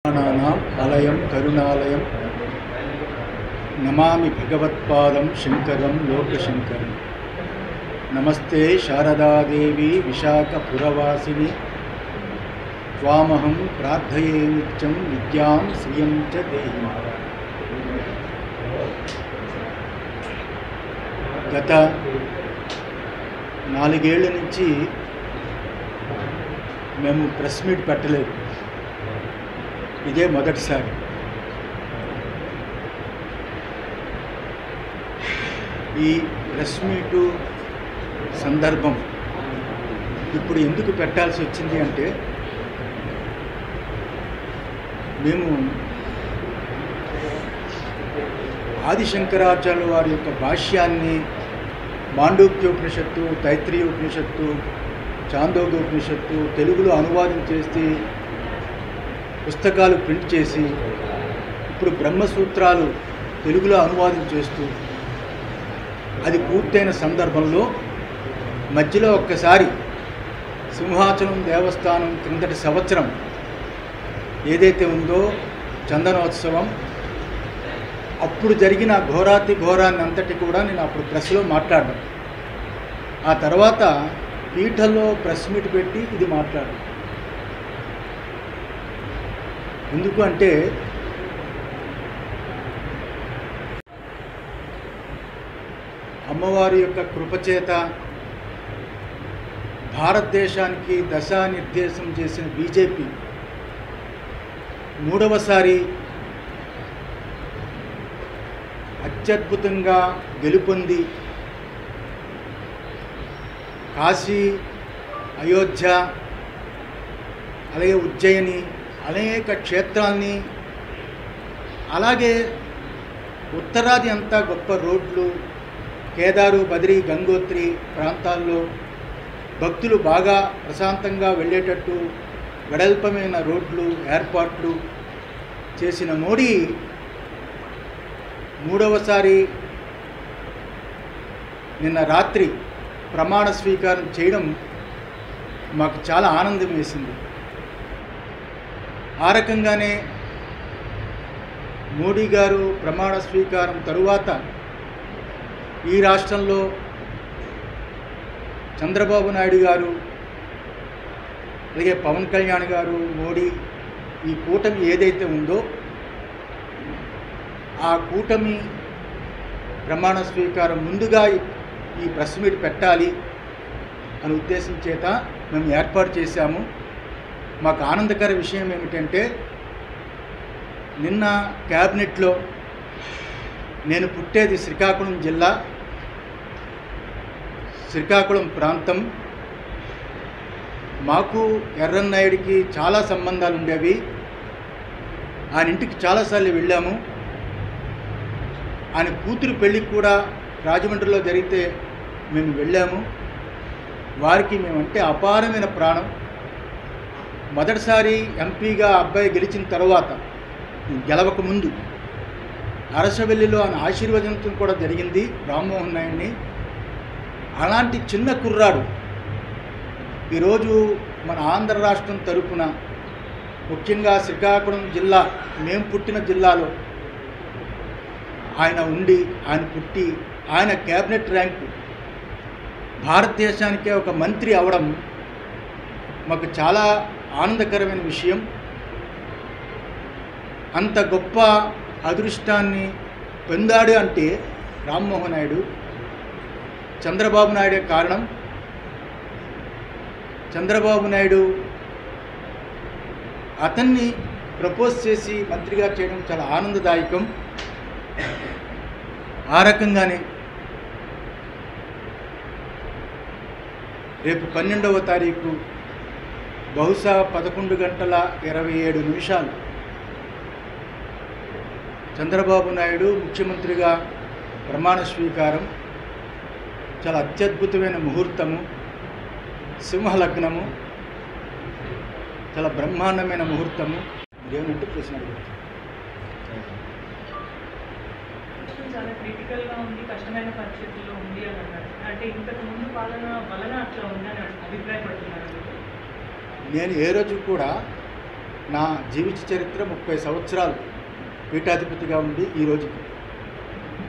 ఆలయం కరుణాలయం నమామి భగవత్పాదం శంకరం లోకశంకరం. నమస్తే శారదాదేవి విశాఖపురవాసిని త్వామహం ప్రార్థయే నిత్యం విద్యాం శ్రియం చ దేహి. గత 4 ఏళ్ల నుంచి మేము ప్రెస్ మీట్ పెట్టలేదు. ఇదే మొదటిసారి. ఈ ప్రెస్ మీటు సందర్భం ఇప్పుడు ఎందుకు పెట్టాల్సి వచ్చింది అంటే, మేము ఆదిశంకరాచార్యుల వారి యొక్క భాష్యాన్ని మాండూక్యోపనిషత్తు, తైత్రీయోపనిషత్తు, చాందోగ్యోపనిషత్తు తెలుగులో అనువాదం చేసి పుస్తకాలు ప్రింట్ చేసి ఇప్పుడు బ్రహ్మసూత్రాలు తెలుగులో అనువాదం చేస్తూ అది పూర్తయిన సందర్భంలో మధ్యలో ఒక్కసారి సింహాచలం దేవస్థానం క్రిందటి సంవత్సరం ఏదైతే ఉందో చందనోత్సవం, అప్పుడు జరిగిన ఘోరాతి ఘోరాన్ని అంతటి కూడా నేను అప్పుడు ప్రెస్లో మాట్లాడాను. ఆ తర్వాత పీఠంలో ప్రెస్ మీట్ పెట్టి ఇది మాట్లాడాను. ఎందుకు అంటే అమ్మవారి యొక్క కృపచేత భారతదేశానికి దశానిర్దేశం చేసిన బీజేపీ మూడవసారి అత్యద్భుతంగా గెలుపొంది కాశీ, అయోధ్య, అలాగే ఉజ్జయిని అనేక క్షేత్రాల్ని, అలాగే ఉత్తరాది అంతా గొప్ప రోడ్లు, కేదారు, బద్రీ, గంగోత్రి ప్రాంతాల్లో భక్తులు బాగా ప్రశాంతంగా వెళ్ళేటట్టు వెడల్పమైన రోడ్లు ఏర్పాట్లు చేసిన మోడీ మూడవసారి నిన్న రాత్రి ప్రమాణ స్వీకారం చేయడం మాకు చాలా ఆనందం వేసింది. ఆ రకంగానే మోడీ గారు ప్రమాణ స్వీకారం తరువాత ఈ రాష్ట్రంలో చంద్రబాబు నాయుడు గారు, అలాగే పవన్ కళ్యాణ్ గారు, మోడీ, ఈ కూటమి ఏదైతే ఉందో ఆ కూటమి ప్రమాణ స్వీకారం ముందుగా ఈ ప్రెస్ మీట్ పెట్టాలి అనే ఉద్దేశం చేత మేము ఏర్పాటు చేశాము. మాకు ఆనందకర విషయం ఏమిటంటే, నిన్న క్యాబినెట్లో నేను పుట్టేది శ్రీకాకుళం జిల్లా, శ్రీకాకుళం ప్రాంతం. మాకు ఎర్రన్నాయుడికి చాలా సంబంధాలు ఉండేవి. ఆయన ఇంటికి చాలాసార్లు వెళ్ళాము. ఆయన కూతురు పెళ్ళికి కూడా రాజమండ్రిలో జరిగితే మేము వెళ్ళాము. వారికి మేమంటే అపారమైన ప్రాణం. మొదటిసారి ఎంపీగా అబ్బాయి గెలిచిన తర్వాత, గెలవక ముందు అరసవెల్లిలో ఆయన ఆశీర్వదించడం కూడా జరిగింది రామ్మోహన్ నాయుడిని. అలాంటి చిన్న కుర్రాడు ఈరోజు మన ఆంధ్ర రాష్ట్రం తరపున, ముఖ్యంగా శ్రీకాకుళం జిల్లా, మేము పుట్టిన జిల్లాలో ఆయన ఉండి, ఆయన పుట్టి, ఆయన క్యాబినెట్ ర్యాంకు భారతదేశానికే ఒక మంత్రి అవడం మాకు చాలా ఆనందకరమైన విషయం. అంత గొప్ప అదృష్టాన్ని పొందాడు అంటే రామ్మోహన్ నాయుడు, చంద్రబాబు నాయుడే కారణం. చంద్రబాబు నాయుడు అతన్ని ప్రపోజ్ చేసి మంత్రిగా చేయడం చాలా ఆనందదాయకం. ఆ రకంగానే రేపు 12వ తారీఖు బహుశా 11:27 చంద్రబాబు నాయుడు ముఖ్యమంత్రిగా ప్రమాణ స్వీకారం. చాలా అత్యద్భుతమైన ముహూర్తము, సింహలగ్నము, చాలా బ్రహ్మాండమైన ముహూర్తము. ఏమంటే ప్రశ్న అడగచ్చు. చాలా క్రిటికల్గా ఉంది, కష్టమైన పరిస్థితుల్లో ఉంది అని అన్నారు. అంటే ఇంతకు ముందు పాలన వలన అట్లా ఉందని అభిప్రాయపడుతున్నారు. నేను ఏ రోజు కూడా నా జీవిత చరిత్ర 30 సంవత్సరాలు పీఠాధిపతిగా ఉండి ఈ రోజుకి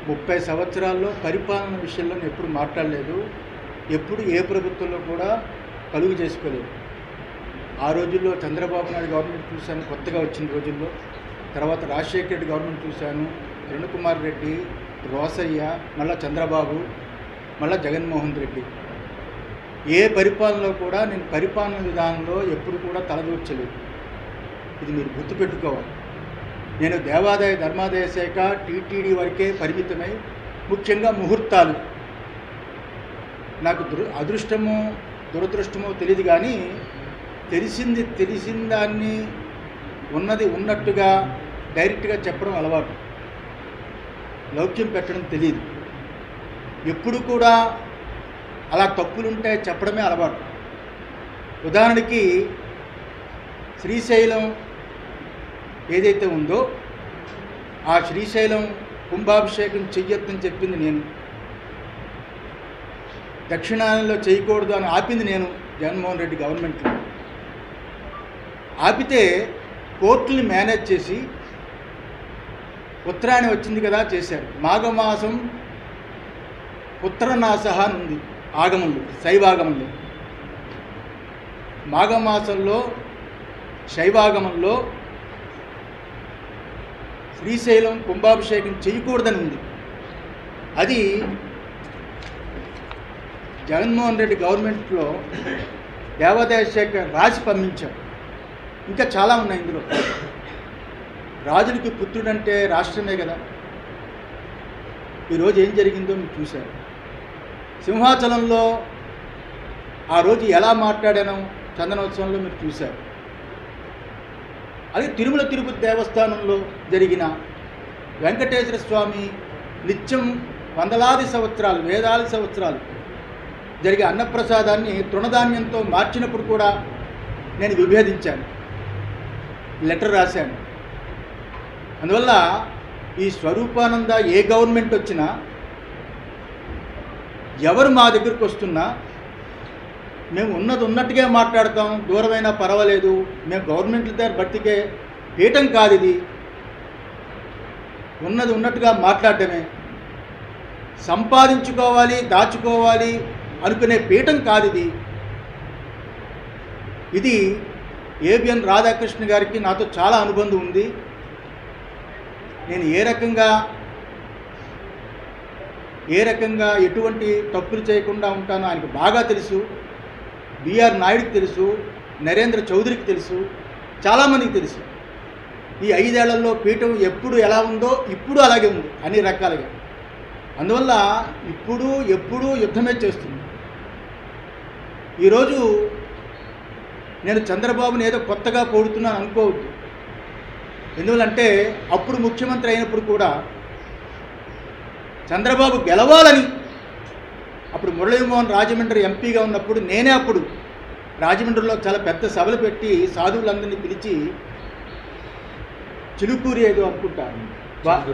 30 సంవత్సరాల్లో పరిపాలన విషయంలో నేను ఎప్పుడు మాట్లాడలేదు. ఎప్పుడు ఏ ప్రభుత్వంలో కూడా కలుగు చేసుకోలేదు. ఆ రోజుల్లో చంద్రబాబు నాయుడు గవర్నమెంట్ చూశాను, కొత్తగా వచ్చిన రోజుల్లో. తర్వాత రాజశేఖర రెడ్డి గవర్నమెంట్ చూశాను, కిరణ్ కుమార్ రెడ్డి, రోసయ్య, మళ్ళా చంద్రబాబు, మళ్ళా జగన్మోహన్ రెడ్డి. ఏ పరిపాలనలో కూడా నేను పరిపాలన విధానంలో ఎప్పుడు కూడా తలదూర్చలేదు. ఇది మీరు గుర్తుపెట్టుకోవాలి. నేను దేవాదాయ ధర్మాదాయ శాఖ టీటీడీ వరకే పరిమితమై, ముఖ్యంగా ముహూర్తాలు నాకు అదృష్టమో దురదృష్టమో తెలియదు, కానీ తెలిసిన దాన్ని ఉన్నది ఉన్నట్టుగా డైరెక్ట్గా చెప్పడం అలవాటు, లౌక్యం పెట్టడం తెలియదు. ఎప్పుడు కూడా అలా తప్పులుంటే చెప్పడమే అలవాటు. ఉదాహరణకి శ్రీశైలం ఏదైతే ఉందో ఆ శ్రీశైలం కుంభాభిషేకం చెయ్యొద్దని చెప్పింది నేను, దక్షిణాయనంలో చేయకూడదు అని ఆపింది నేను జగన్మోహన్ రెడ్డి గవర్నమెంట్లో. ఆపితే కోర్టుని మేనేజ్ చేసి ఉత్తరాయణం వచ్చింది కదా చేశారు. మాఘమాసం ఉత్తరనాసహ అని ఉంది ఆగమంలో, శైవాగమంలో. మాఘమాసంలో శైవాగమంలో శ్రీశైలం కుంభాభిషేకం చేయకూడదని ఉంది. అది జగన్మోహన్ రెడ్డి గవర్నమెంట్లో దేవాదాయ శాఖ రాసి పంపించారు. ఇంకా చాలా ఉన్నాయి ఇందులో. రాజులకి పుత్రుడంటే రాష్ట్రమే కదా. ఈరోజు ఏం జరిగిందో మీరు చూశారు. సింహాచలంలో ఆ రోజు ఎలా మాట్లాడానో చందనోత్సవంలో మీరు చూశారు. అది తిరుమల తిరుపతి దేవస్థానంలో జరిగిన వెంకటేశ్వర స్వామి నిత్యం వందలాది సంవత్సరాలు, వేలాది సంవత్సరాలు జరిగే అన్నప్రసాదాన్ని తృణధాన్యంతో మార్చినప్పుడు కూడా నేను విభేదించాను, లెటర్ రాశాను. అందువల్ల ఈ స్వరూపానంద ఏ గవర్నమెంట్ వచ్చినా, ఎవరు మా దగ్గరికి వస్తున్నా మేము ఉన్నది ఉన్నట్టుగా మాట్లాడతాం. దూరమైనా పర్వాలేదు, మేము గవర్నమెంట్ల దగ్గర బతికే పీఠం కాదు ఇది. ఉన్నది ఉన్నట్టుగా మాట్లాడటమే. సంపాదించుకోవాలి, దాచుకోవాలి అనుకునే పీఠం కాదు ఇది. ఇది ఏబిఎన్ రాధాకృష్ణ గారికి నాతో చాలా అనుబంధం ఉంది. నేను ఏ రకంగా ఎటువంటి తప్పులు చేయకుండా ఉంటానో ఆయనకు బాగా తెలుసు. బిఆర్ నాయుడికి తెలుసు, నరేంద్ర చౌదరికి తెలుసు, చాలామందికి తెలుసు. ఈ 5 ఏళ్లలో పీఠం ఎప్పుడు ఎలా ఉందో ఇప్పుడు అలాగే ఉంది అన్ని రకాలుగా. అందువల్ల ఎప్పుడూ యుద్ధమే చేస్తుంది. ఈరోజు నేను చంద్రబాబుని ఏదో కొత్తగా పొగుడుతున్నాను అనుకోవద్దు. ఎందువల్లంటే అప్పుడు ముఖ్యమంత్రి అయినప్పుడు కూడా చంద్రబాబు గెలవాలని, అప్పుడు మురళీమోహన్ రాజమండ్రి ఎంపీగా ఉన్నప్పుడు నేనే అప్పుడు రాజమండ్రిలో చాలా పెద్ద సభలు పెట్టి సాధువులందరినీ పిలిచి, చిలుకూరి ఏదో అనుకుంటాను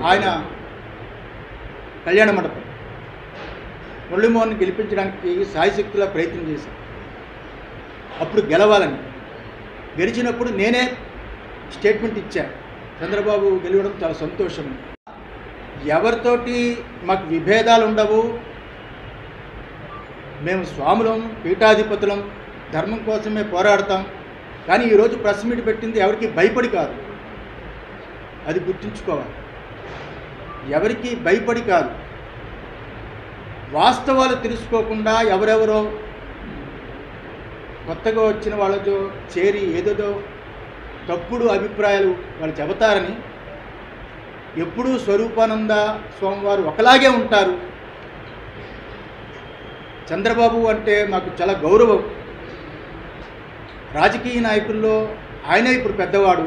ఆయన కళ్యాణ మండపం, మురళీమోహన్ గెలిపించడానికి సాయశక్తిలా ప్రయత్నం చేశాను. అప్పుడు గెలవాలని, గెలిచినప్పుడు నేనే స్టేట్మెంట్ ఇచ్చాను, చంద్రబాబు గెలవడం చాలా సంతోషం. ఎవరితోటి మాకు విభేదాలు ఉండవు. మేము స్వాములం, పీఠాధిపతులం, ధర్మం కోసమే పోరాడతాం. కానీ ఈరోజు ప్రెస్ మీట్ పెట్టింది ఎవరికి భయపడి కాదు, అది గుర్తుంచుకోవాలి. ఎవరికి భయపడి కాదు. వాస్తవాలు తెలుసుకోకుండా ఎవరెవరో కొత్తగా వచ్చిన వాళ్ళతో చేరి ఏదేదో తప్పుడు అభిప్రాయాలు వాళ్ళు చెబుతారని. ఎప్పుడూ స్వరూపానంద స్వామివారు ఒకలాగే ఉంటారు. చంద్రబాబు అంటే మాకు చాలా గౌరవం. రాజకీయ నాయకుల్లో ఆయనే ఇప్పుడు పెద్దవాడు.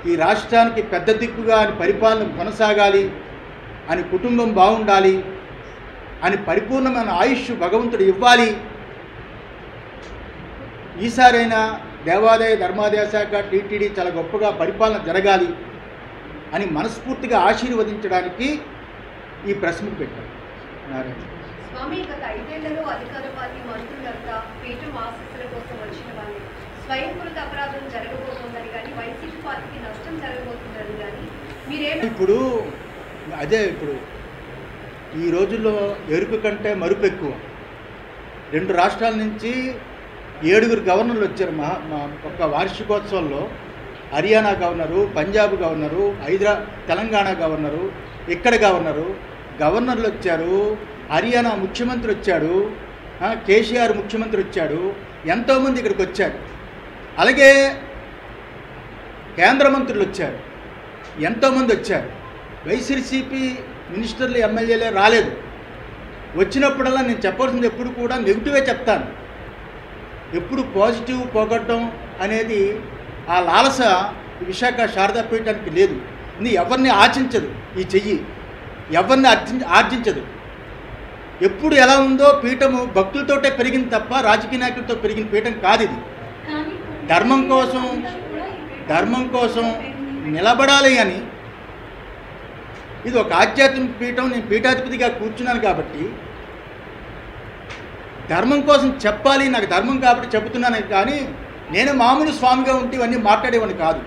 ఈ రాష్ట్రానికి పెద్ద దిక్కుగా అని పరిపాలన కొనసాగాలి అని, కుటుంబం బాగుండాలి అని, పరిపూర్ణమైన ఆయుష్ భగవంతుడు ఇవ్వాలి. ఈసారైనా దేవాదాయ ధర్మాదాయ శాఖ టీటీడీ చాలా గొప్పగా పరిపాలన జరగాలి అని మనస్ఫూర్తిగా ఆశీర్వదించడానికి ఈ ప్రెస్ మీట్ పెట్టారు. నారాయణ స్వామి, గత 5 ఏళ్లలో అధికార పార్టీ మంత్రులంతా పీఠం ఆశీస్సుల కోసం వచ్చిన వాళ్ళే. స్వయంకృత అపరాధం జరగబోతుందని కానీ వైసీపీ పార్టీకి నష్టం జరగబోతుందని కానీ మీరేం ఇప్పుడు ఇప్పుడు ఈ రోజుల్లో ఎరుపు కంటే మరుపు ఎక్కువ. 2 రాష్ట్రాల నుంచి 7 గవర్నర్లు వచ్చారు ఒక వార్షికోత్సవంలో. Haryana governor, Punjab governor, Telangana governor, ఇక్కడ గవర్నర్లు వచ్చారు. హర్యానా ముఖ్యమంత్రి వచ్చాడు, కేసీఆర్ ముఖ్యమంత్రి వచ్చాడు, ఎంతోమంది ఇక్కడికి వచ్చారు. అలాగే కేంద్ర మంత్రులు వచ్చారు, ఎంతోమంది వచ్చారు. వైసీపీ మినిస్టర్లు ఎమ్మెల్యేలే రాలేదు. వచ్చినప్పుడల్లా నేను చెప్పాల్సింది ఎప్పుడు కూడా నెగిటివే చెప్తాను. ఎప్పుడు పాజిటివ్ పోగొట్టడం అనేది ఆ లాలస విశాఖ శారదాపీఠానికి లేదు. ఇది ఎవరిని ఆశించదు, ఈ చెయ్యి ఎవరిని ఆర్జించదు. ఎప్పుడు ఎలా ఉందో పీఠము భక్తులతోటే పెరిగింది తప్ప రాజకీయ నాయకులతో పెరిగిన పీఠం కాదు ఇది. ధర్మం కోసం నిలబడాలి అని ఇది ఒక ఆధ్యాత్మిక పీఠం. నేను పీఠాధిపతిగా కూర్చున్నాను కాబట్టి ధర్మం కోసం చెప్పాలి, నాకు ధర్మం కాబట్టి చెబుతున్నాను. కానీ నేను మామూలు స్వామిగా ఉంటే ఇవన్నీ మాట్లాడేవాడిని కాదు.